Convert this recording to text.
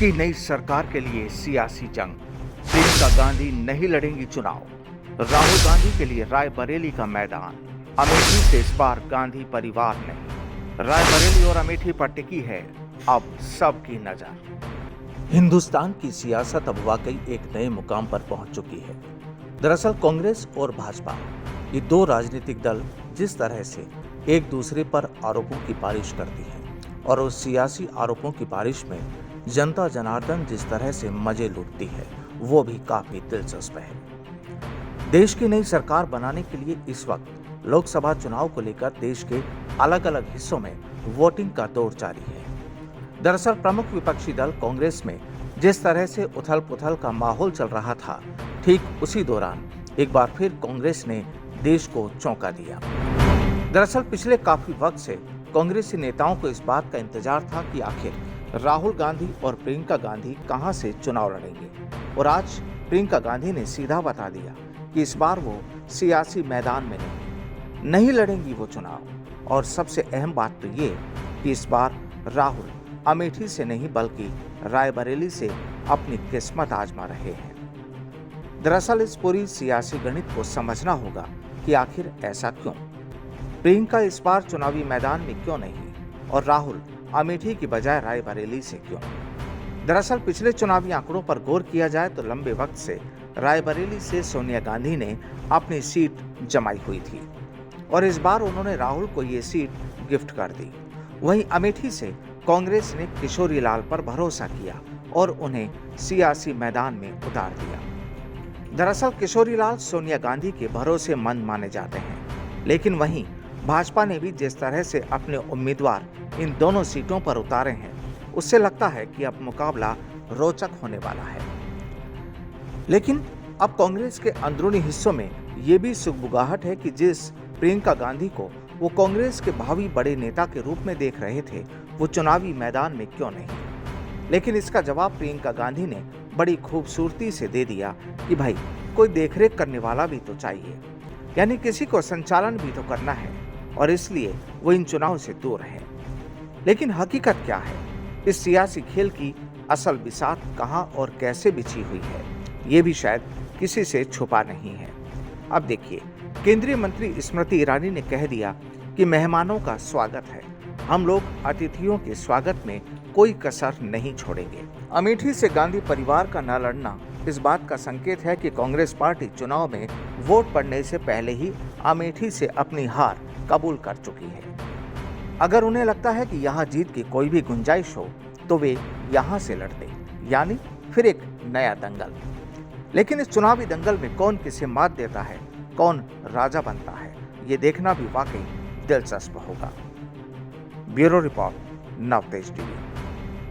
की नई सरकार के लिए सियासी जंग। प्रियंका गांधी नहीं लड़ेंगी चुनाव। राहुल गांधी के लिए रायबरेली का मैदान। अमेठी से इस बार गांधी परिवार नहीं, रायबरेली और अमेठी पर टिकी है अब सबकी नजर। हिंदुस्तान की सियासत अब वाकई एक नए मुकाम पर पहुंच चुकी है। दरअसल कांग्रेस और भाजपा, ये दो राजनीतिक दल जिस तरह से एक दूसरे पर आरोपों की बारिश करती हैं और उस सियासी आरोपों की बारिश में जनता जनार्दन जिस तरह से मजे लूटती है, वो भी काफी दिलचस्प है। देश की नई सरकार बनाने के लिए इस वक्त लोकसभा चुनाव को लेकर देश के अलग अलग हिस्सों में वोटिंग का दौर जारी है। दरअसल प्रमुख विपक्षी दल कांग्रेस में जिस तरह से उथल पुथल का माहौल चल रहा था, ठीक उसी दौरान एक बार फिर कांग्रेस ने देश को चौंका दिया। दरअसल पिछले काफी वक्त से कांग्रेसी नेताओं को इस बात का इंतजार था कि आखिर राहुल गांधी और प्रियंका गांधी कहां से चुनाव लड़ेंगे, और आज प्रियंका गांधी ने सीधा बता दिया कि इस बार वो सियासी मैदान में नहीं लड़ेंगी वो चुनाव। और सबसे अहम बात तो ये कि इस बार राहुल अमेठी से नहीं बल्कि रायबरेली से अपनी किस्मत आजमा रहे हैं। दरअसल इस पूरी सियासी गणित को समझना होगा कि आखिर ऐसा क्यों। प्रियंका इस बार चुनावी मैदान में क्यों नहीं और राहुल अमेठी की बजाय रायबरेली से क्यों। दरअसल पिछले चुनावी आंकड़ों पर गौर किया जाए तो लंबे वक्त से रायबरेली से सोनिया गांधी ने अपनी सीट जमाई हुई थी और इस बार उन्होंने राहुल को ये सीट गिफ्ट कर दी। वहीं अमेठी से कांग्रेस ने किशोरी लाल पर भरोसा किया और उन्हें सियासी मैदान में उतार दिया। दरअसल किशोरी लाल सोनिया गांधी के भरोसेमंद माने जाते हैं, लेकिन वहीं भाजपा ने भी जिस तरह से अपने उम्मीदवार इन दोनों सीटों पर उतारे हैं, उससे लगता है कि अब मुकाबला रोचक होने वाला है। लेकिन अब कांग्रेस के अंदरूनी हिस्सों में ये भी सुगबुगाहट है कि जिस प्रियंका गांधी को वो कांग्रेस के भावी बड़े नेता के रूप में देख रहे थे, वो चुनावी मैदान में क्यों नहीं। लेकिन इसका जवाब प्रियंका गांधी ने बड़ी खूबसूरती से दे दिया कि भाई कोई देखरेख करने वाला भी तो चाहिए, यानी किसी को संचालन भी तो करना है, और इसलिए वो इन चुनाव से दूर है। लेकिन हकीकत क्या है, इस सियासी खेल की असल बिसात कहां और कैसे बिछी हुई है, ये भी शायद किसी से छुपा नहीं है। अब देखिए, केंद्रीय मंत्री स्मृति ईरानी ने कह दिया कि मेहमानों का स्वागत है, हम लोग अतिथियों के स्वागत में कोई कसर नहीं छोड़ेंगे। अमेठी से गांधी परिवार का न लड़ना इस बात का संकेत है कि कांग्रेस पार्टी चुनाव में वोट पड़ने से पहले ही अमेठी से अपनी हार कबूल कर चुकी है। अगर उन्हें लगता है कि यहाँ जीत की कोई भी गुंजाइश हो तो वे यहाँ से लड़ते, यानी फिर एक नया दंगल। लेकिन इस चुनावी दंगल में कौन किसे मात देता है, कौन राजा बनता है, ये देखना भी वाकई दिलचस्प होगा। Bureau report, Navtej TV.